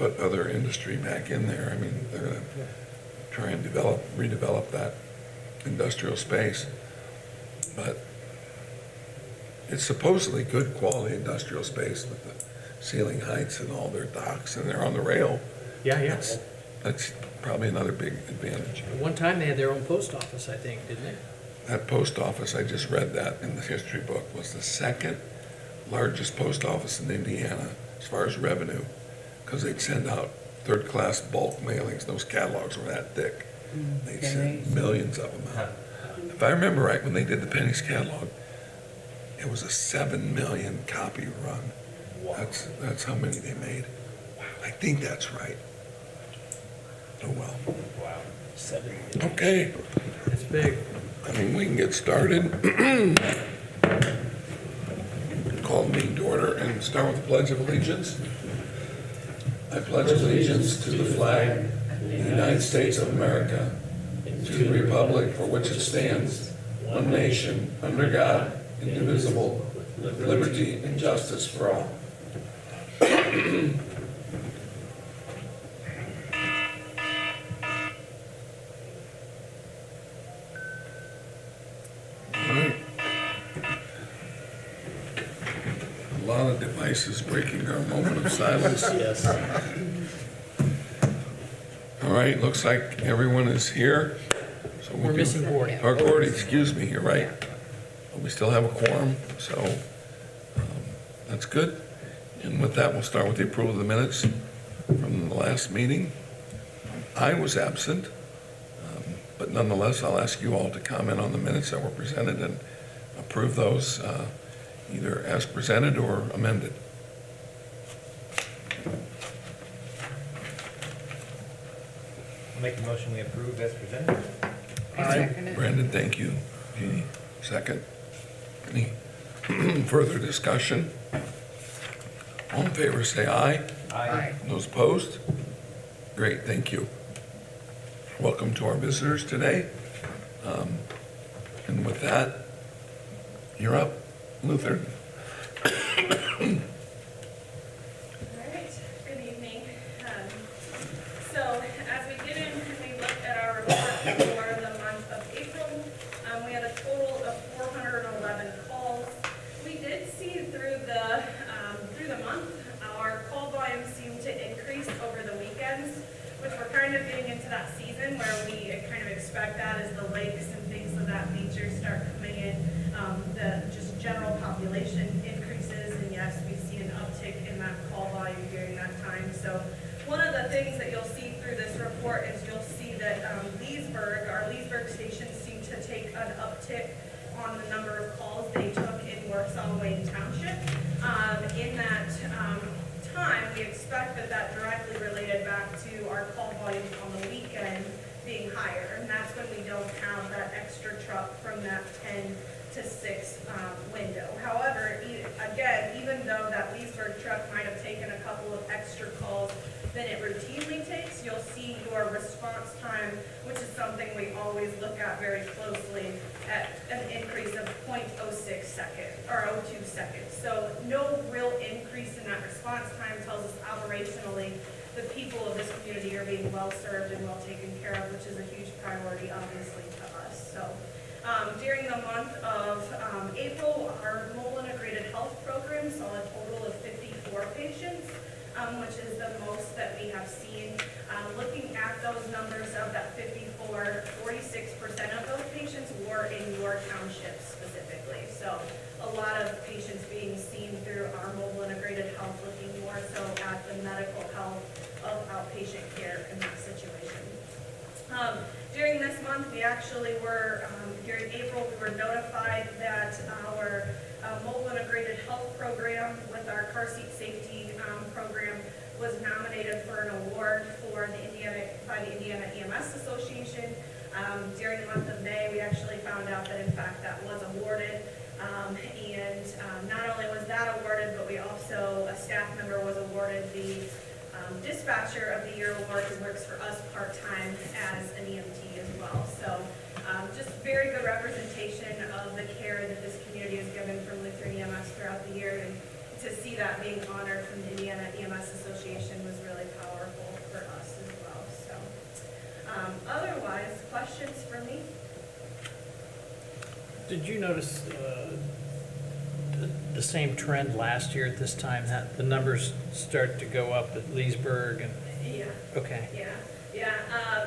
put other industry back in there. I mean, they're gonna try and redevelop that industrial space. But it's supposedly good quality industrial space with the ceiling heights and all their docks, and they're on the rail. Yeah, yeah. That's probably another big advantage. At one time, they had their own post office, I think, didn't they? That post office, I just read that in the history book, was the second largest post office in Indiana as far as revenue, because they'd send out third-class bulk mailings. Those catalogs were that thick. They'd send millions of them out. If I remember right, when they did the Penny's catalog, it was a 7 million copy run. That's how many they made. I think that's right. Oh, well. Wow. 7. Okay. It's big. I mean, we can get started. Call the meeting to order and start with the Pledge of Allegiance. I pledge allegiance to the flag of the United States of America, to the republic for which it stands, one nation, under God, indivisible, with liberty and justice for all. All right. A lot of devices breaking our moment of silence. Yes. All right, looks like everyone is here. So we We're can- missing Gordy. Or Gordy, excuse me, you're right. We still have a quorum, so that's good. And with that, we'll start with the approval of the minutes from the last meeting. I was absent, but nonetheless, I'll ask you all to comment on the minutes that were presented and approve those either as presented or amended. I'll make the motion we approve as presented. Brandon, thank you. Jeannie, second. Any further discussion? All in favor, say aye. Aye. Those opposed? Great, thank you. Welcome to our visitors today. And with that, you're up, Luther. All right, good evening. So as we get in, we looked at our report for the month of April. We had a total of 411 calls. We did see through the month, our call volume seemed to increase over the weekends, which we're kind of getting into that season where we kind of expect that as the lakes and things of that nature start coming in. The just general population increases, and yes, we see an uptick in that call volume during that time. So one of the things that you'll see through this report is you'll see that our Leesburg stations seem to take an uptick on the number of calls they took in Warsaw-Wayne Township. In that time, we expect that directly related back to our call volume on the weekend being higher, and that's when we don't have that extra truck from that 10 to 6 window. However, again, even though that Leesburg truck might have taken a couple of extra calls than it routinely takes, you'll see your response time, which is something we always look at very closely, at an increase of 0.06 seconds or 02 seconds. So no real increase in that response time tells us operationally the people of this community are being well served and well taken care of, which is a huge priority, obviously, to us. So during the month of April, our mobile integrated health program saw a total of 54 patients, which is the most that we have seen. Looking at those numbers of that 54, 46% of those patients were in your township specifically. So a lot of patients being seen through our mobile integrated health, looking more so at the medical health of outpatient care in that situation. During this month, we actually were, during April, we were notified that our mobile integrated health program with our car seat safety program was nominated for an award by the Indiana EMS Association. During the month of May, we actually found out that in fact that was awarded. And not only was that awarded, but we also, a staff member was awarded the Dispatcher of the Year award, who works for us part-time as an EMT as well. So just very good representation of the care that this community has given from Lutheran EMS throughout the year, and to see that being honored from the Indiana EMS Association was really powerful. did you notice the same trend last year at this time, that the numbers start to go up at Leesburg and, Yeah. okay.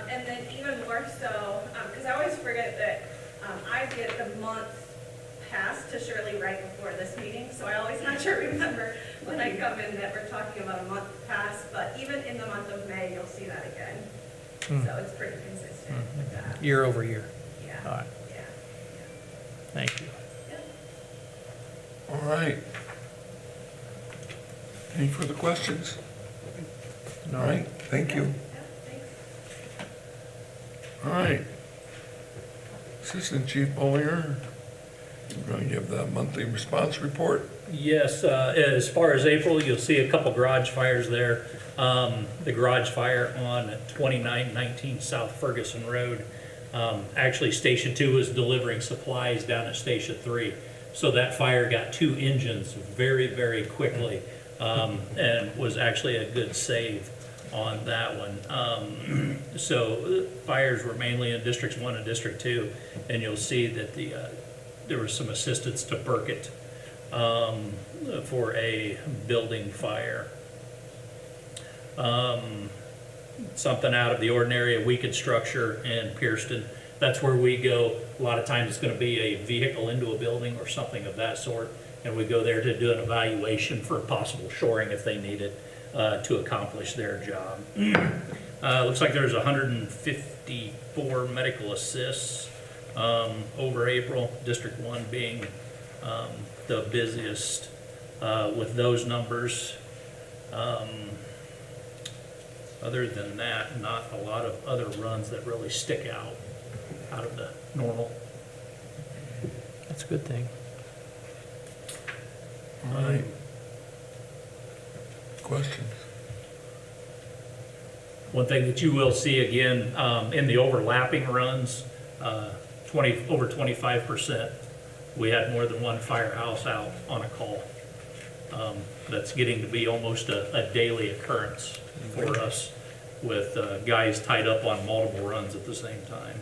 And then even more so, because I always forget that I get the month passed to Shirley right before this meeting, so I always have to remember when I come in that we're talking about a month past, but even in the month of May, you'll see that again. So it's pretty consistent with that. Year over year. Yeah. All right, Yeah. thank you. All right. Any further questions? No. All right, thank you. Yeah, thanks. All right. Assistant Chief Bollinger, you're going to give the monthly response report. Yes, as far as April, you'll see a couple garage fires there. The garage fire on 2919 South Ferguson Road. Actually, Station 2 was delivering supplies down at Station 3. So that fire got 2 engines very, very quickly, and was actually a good save on that one. So fires were mainly in Districts 1 and District 2, and you'll see that there was some assistance to Burkett for a building fire. Something out of the ordinary, a weakened structure in Pierceton. That's where we go. A lot of times it's going to be a vehicle into a building or something of that sort, and we go there to do an evaluation for possible shoring if they need it to accomplish their job. Looks like there's 154 medical assists over April, District 1 being the busiest with those numbers. Other than that, not a lot of other runs that really stick out of the normal. That's a good thing. All right. Questions? One thing that you will see again in the overlapping runs, over 25%, we had more than one firehouse out on a call. That's getting to be almost a daily occurrence for us, with guys tied up on multiple runs at the same time.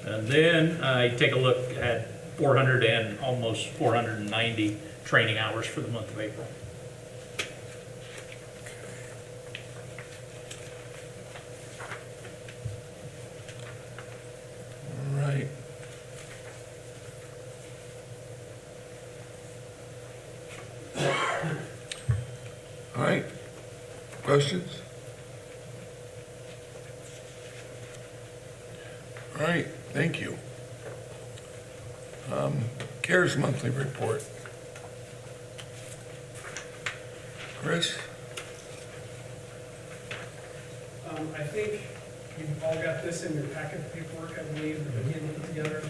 And then I take a look at 400 and almost 490 training hours for the month of April. All right. All right. Questions? All right, thank you. CARES monthly report. Chris? I think you've all got this in your packet of paperwork, I believe, that we can put together.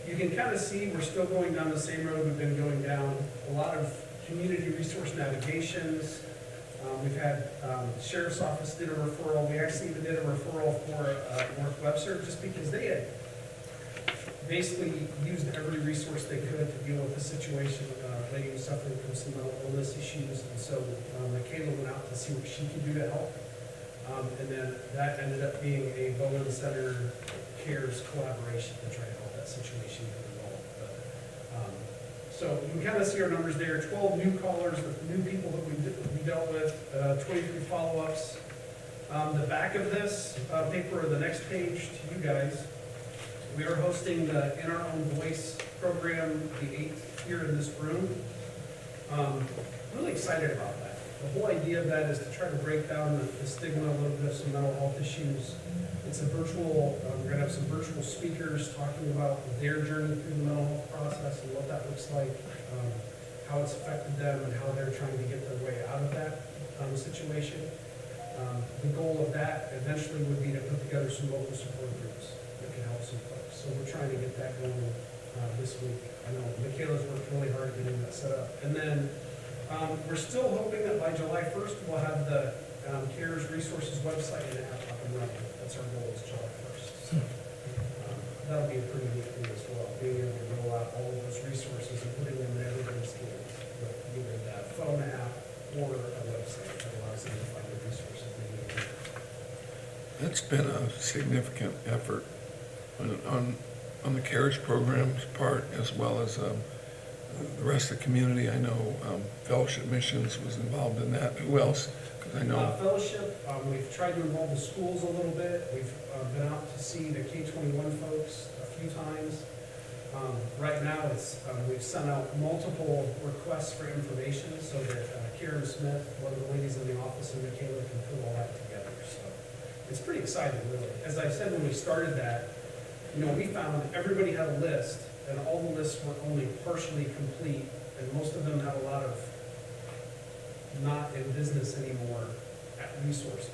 You can kind of see we're still going down the same road we've been going down. A lot of community resource navigations. We've had Sheriff's Office did a referral. We actually even did a referral for North Webster, just because they had basically used every resource they could to deal with the situation. Lady was suffering from some mental illness issues, and so Michaela went out to see what she could do to help. And then that ended up being a Bowen Center CARES collaboration to try to help that situation get resolved. So you can kind of see our numbers there. 12 new callers, with new people that we dealt with, 23 follow-ups. The back of this paper, or the next page to you guys, we are hosting the In Our Own Voice program, the 8th here in this room. Really excited about that. The whole idea of that is to try to break down the stigma a little bit of some mental health issues. It's a virtual, we're gonna have some virtual speakers talking about their journey through the mental health process and what that looks like, how it's affected them and how they're trying to get their way out of that situation. The goal of that eventually would be to put together some local support groups that can help some folks. So we're trying to get that going this week. I know Michaela's worked really hard getting that set up. And then we're still hoping that by July 1st, we'll have the CARES resources website and app up and running. That's our goal, is July 1st. So that'll be a pretty neat thing as well, being able to roll out all of those resources and putting them in everybody's hands, with either that phone app or a website that allows them to find the resources they need. It's been a significant effort on the CARES program's part, as well as the rest of the community. I know Fellowship Missions was involved in that. Who else? Because I know, Fellowship, we've tried to involve the schools a little bit. We've been out to see the K-21 folks a few times. Right now, we've sent out multiple requests for information so that Karen Smith, one of the ladies in the office, and Michaela can put all that together. So it's pretty exciting, really. As I said when we started that, we found everybody had a list, and all the lists were only partially complete, and most of them had a lot of not in business anymore at resources.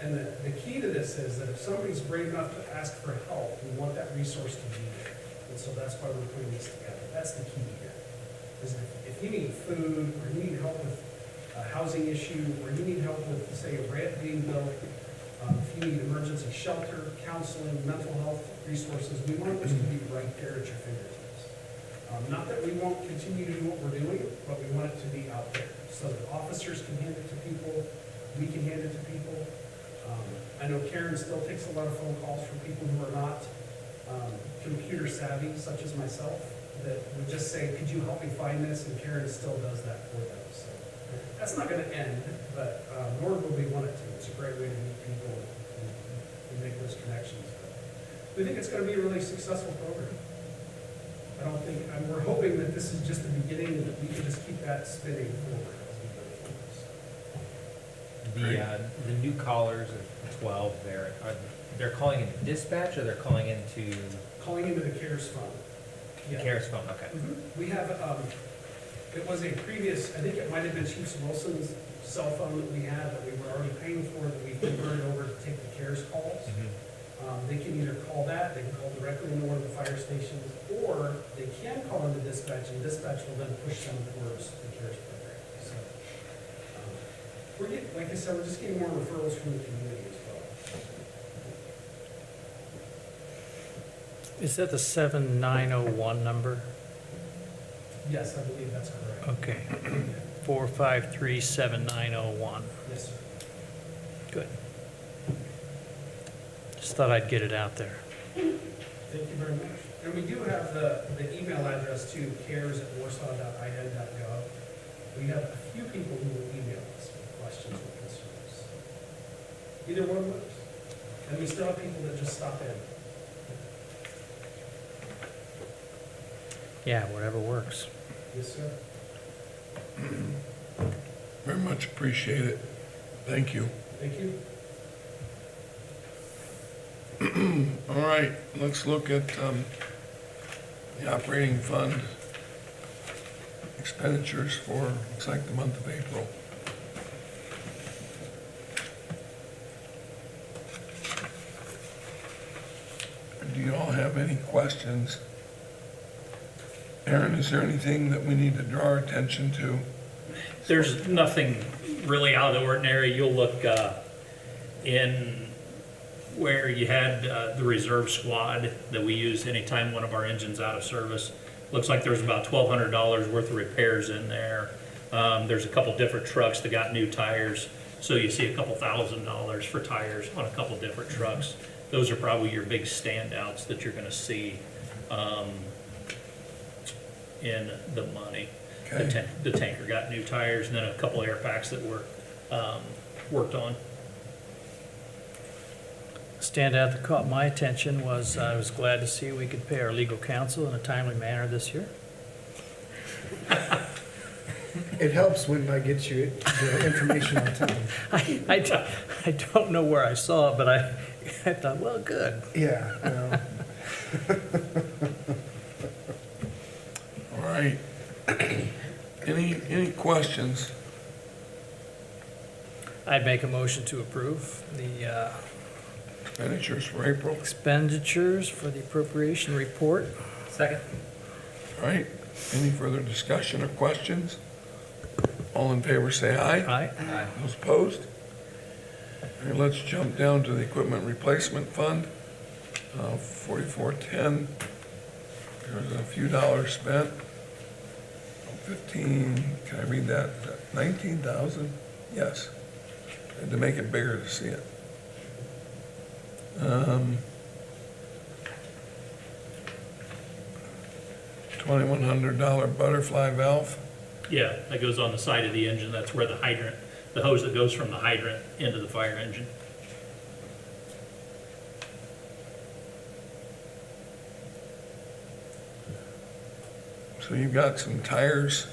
And the key to this is that if somebody's brave enough to ask for help, we want that resource to be there. And so that's why we're putting this together. That's the key here. Is if you need food, or you need help with a housing issue, or you need help with, say, a ramp being built, if you need emergency shelter, counseling, mental health resources, we want those to be right there at your fingertips. Not that we won't continue to do what we're doing, but we want it to be out there so that officers can hand it to people, we can hand it to people. I know Karen still takes a lot of phone calls from people who are not computer savvy, such as myself, that would just say, could you help me find this? And Karen still does that for them. So that's not going to end, but nor will we want it to. It's a great way to meet people and make those connections. But we think it's going to be a really successful program. I don't think, we're hoping that this is just the beginning and that we can just keep that spinning forward as we go forward. The new callers of 12, they're calling into dispatch, or they're calling into Calling into the CARES fund. the Yeah. CARES phone? Okay. We have, it was a previous, I think it might have been Chief Wilson's cell phone that we had that we were already paying for, that we converted over to take the CARES calls. They can either call that, they can call directly into one of the fire stations, or they can call into dispatch, and dispatch will then push them towards the CARES program. So, we're getting, like I said, we're just getting more referrals from the community as well. Is that the 7901 number? Yes, I believe that's correct. Okay. 453-7901. Yes, sir. Good. Just thought I'd get it out there. Thank you very much. And we do have the email address to cares@warsaw.in.gov. We have a few people who will email us with questions or concerns. Either one of those. And we still have people that just stop in. Yeah, whatever works. Yes, sir. very much appreciate it. Thank you. Thank you. All right, let's look at the operating fund expenditures for, looks like the month of April. Do you all have any questions? Aaron, is there anything that we need to draw our attention to? There's nothing really out of the ordinary. You'll look in where you had the reserve squad that we use anytime one of our engines out of service. Looks like there's about $1,200 worth of repairs in there. There's a couple different trucks that got new tires, so you see a couple $1,000 for tires on a couple different trucks. Those are probably your big standouts that you're gonna see in the money. Okay. The tanker got new tires, and then a couple air packs that were worked on. Standout that caught my attention was I was glad to see we could pay our legal counsel in a timely manner this year. It helps when I get you the information on time. I don't know where I saw it, but I thought, well, good. Yeah, no. All right. Any questions? I'd make a motion to approve the Expenditures for April? expenditures for the appropriation report. Second. All right. Any further discussion or questions? All in favor, say aye. Aye. Aye. Those opposed? All right, let's jump down to the equipment replacement fund, 4410. There's a few dollars spent. 15, can I read that? 19,000? Yes. Had to make it bigger to see it. $2,100 butterfly valve. Yeah, that goes on the side of the engine. That's where the hydrant, the hose that goes from the hydrant into the fire engine. So you've got some tires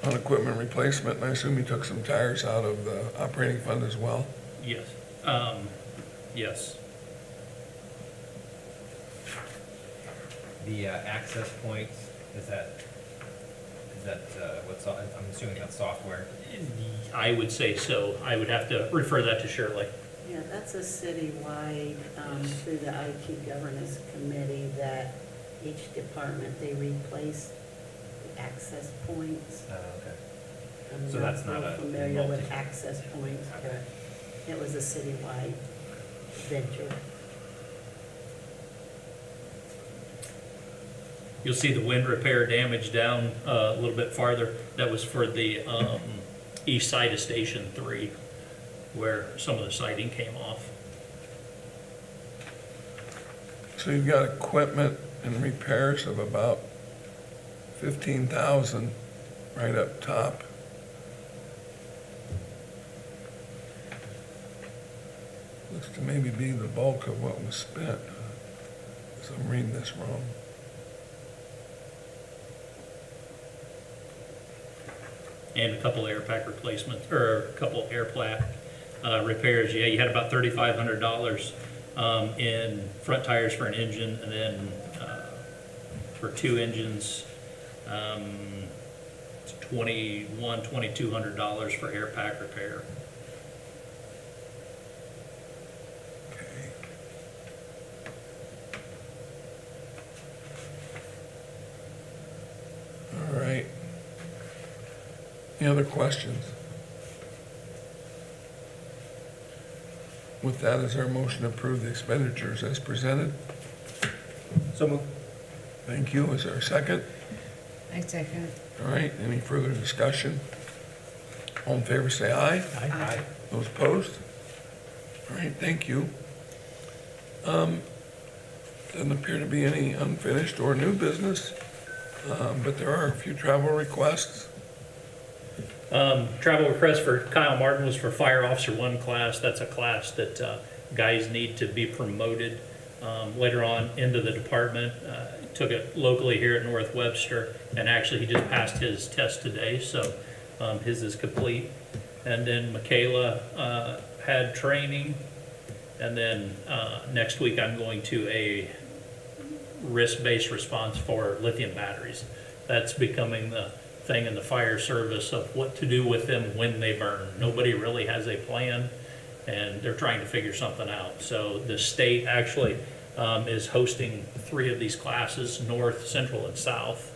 on equipment replacement, and I assume you took some tires out of the operating fund as well? Yes. Yes. The access points, is that, I'm assuming that's software? I would say so. I would have to refer that to Shirley. Yeah, that's a citywide, through the IT governance committee, that each department, they replace the access points. Okay. I'm So that's not real a familiar with multi- access points, Okay. but it was a citywide venture. You'll see the wind repair damage down a little bit farther. That was for the east side of Station 3, where some of the siding came off. So you've got equipment and repairs of about 15,000 right up top. Looks to maybe be the bulk of what was spent, so I'm reading this wrong. And a couple air pack replacements, or a couple air pack repairs. Yeah, you had about $3,500 in front tires for an engine, and then for two engines, it's $2,200 for air pack repair. Okay. All right. Any other questions? With that, is there a motion to approve the expenditures as presented? So moved. Thank you. Is there a second? I second. All right, any further discussion? All in favor, say aye. Aye. Those opposed? All right, thank you. Doesn't appear to be any unfinished or new business, but there are a few travel requests. Travel request for Kyle Martin was for Fire Officer 1 class. That's a class that guys need to be promoted later on into the department. Took it locally here at North Webster, and actually he just passed his test today, so his is complete. And then Michaela had training, and then next week I'm going to a risk-based response for lithium batteries. That's becoming the thing in the fire service of what to do with them when they burn. Nobody really has a plan, and they're trying to figure something out. So the state actually is hosting 3 of these classes, North, Central, and South.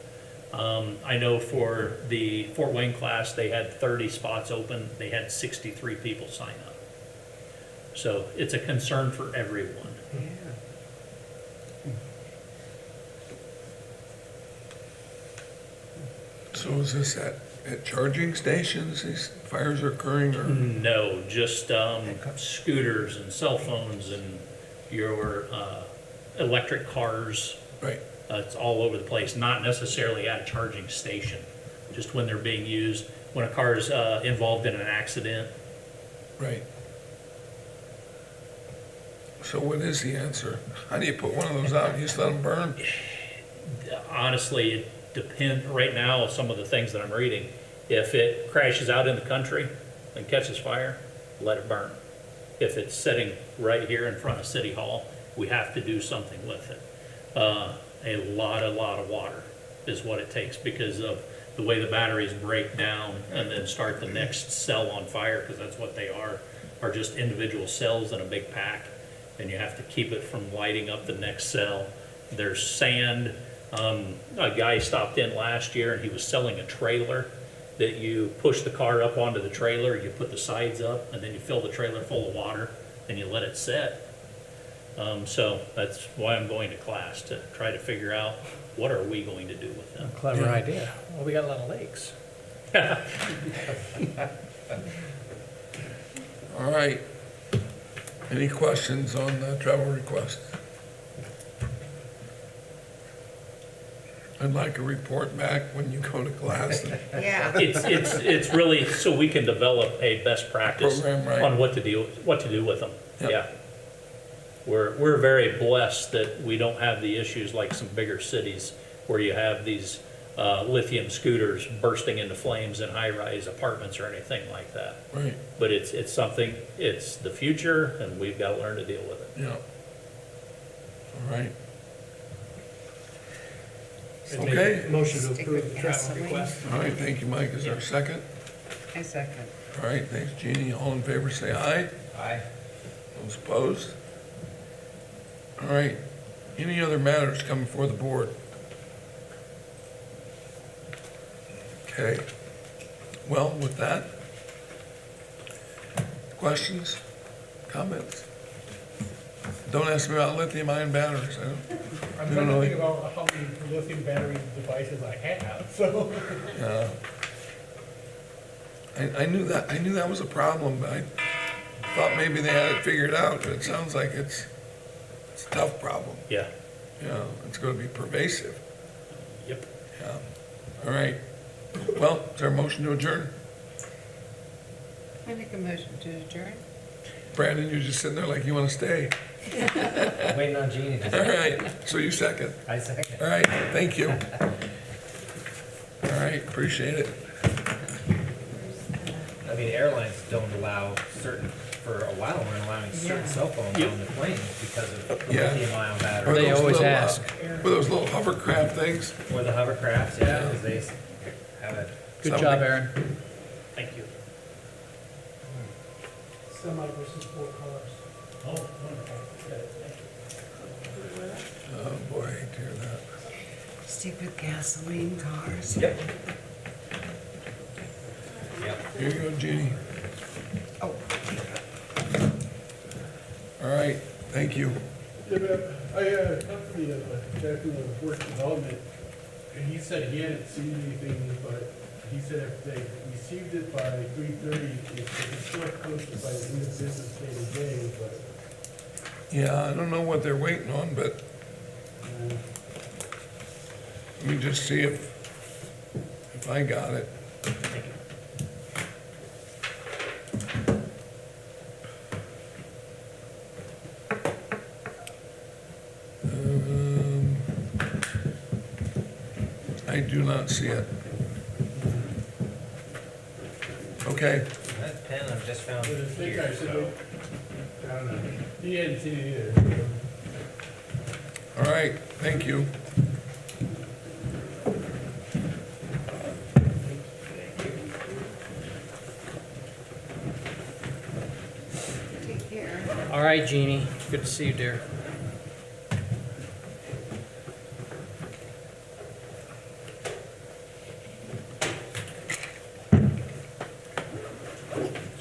I know for the Fort Wayne class, they had 30 spots open. They had 63 people sign up. So it's a concern for everyone. So is this at charging stations, these fires are occurring, or? No, just scooters and cell phones and your electric cars. Right, It's all over the place, not necessarily at a charging station, just when they're being used, when a car's involved in an accident. right. So what is the answer? How do you put one of those out and just let them burn? Honestly, it depends, right now, some of the things that I'm reading, if it crashes out in the country and catches fire, let it burn. If it's sitting right here in front of City Hall, we have to do something with it. A lot of water is what it takes because of the way the batteries break down and then start the next cell on fire, because that's what they are just individual cells in a big pack, and you have to keep it from lighting up the next cell. There's sand. A guy stopped in last year and he was selling a trailer that you push the car up onto the trailer, you put the sides up, and then you fill the trailer full of water and you let it set. So that's why I'm going to class, to try to figure out what are we going to do with them. Clever idea. Well, we got a lot of lakes. All right. Any questions on the travel request? I'd like a report back when you go to class. Yeah. It's really so we can develop a best practice Program, right. on what to do with them. Yep. Yeah. We're very blessed that we don't have the issues like some bigger cities where you have these lithium scooters bursting into flames in high-rise apartments or anything like that. Right, But it's something, it's the future, and we've got to learn to deal with it. yeah. All right. And make Okay. a motion to Stick approve with the travel gasoline. request. All right, thank you, Mike. Is there a second? I second. All right, thanks, Jeannie. All in favor, say aye. Aye. Those opposed? All right. Any other matters coming before the board? Okay. Well, with that, questions, comments? Don't ask me about lithium-ion batteries. I'm No, trying no, to think about how many lithium battery devices I have, so. Yeah. I knew that was a problem, but I thought maybe they had it figured out, but it sounds like it's a tough problem. Yeah. Yeah, it's gonna be pervasive. Yep. Yeah. All right. Well, is there a motion to adjourn? I make a motion to adjourn. Brandon, you're just sitting there like you wanna stay. I'm waiting on Jeannie to All say. right, so you second. I second. All right, thank you. All right, appreciate it. I mean, airlines don't allow certain, for a while, weren't allowing certain Yeah. cell phones on the planes because of the Yeah. lithium ion Or battery. They those always little, ask. Or those little hovercraft things. Or the hovercrafts, yeah, because they have a, Good Something. job, Aaron. Thank you. Semi versus 4 cars. Oh, wonderful. Oh, boy, I hate to hear that. Stick with gasoline cars. yep. Here you go, Jeannie. Oh. All right, thank you. Yeah, but I talked to the guy from the work development, and he said he hadn't seen anything, but he said if they received it by 3:30, it's still posted by the end of business day today, but, Yeah, I don't know what they're waiting on, but let me just see if I got it. Thank you. I do not see it. Okay, That pen I've just found but I think here, I said, so. I don't know, he hadn't seen it either. all right, thank you. Take care. All right, Jeannie. Good to see you, dear.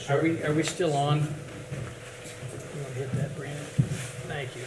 Are we still on? You want to hit that, Brandon? Thank you.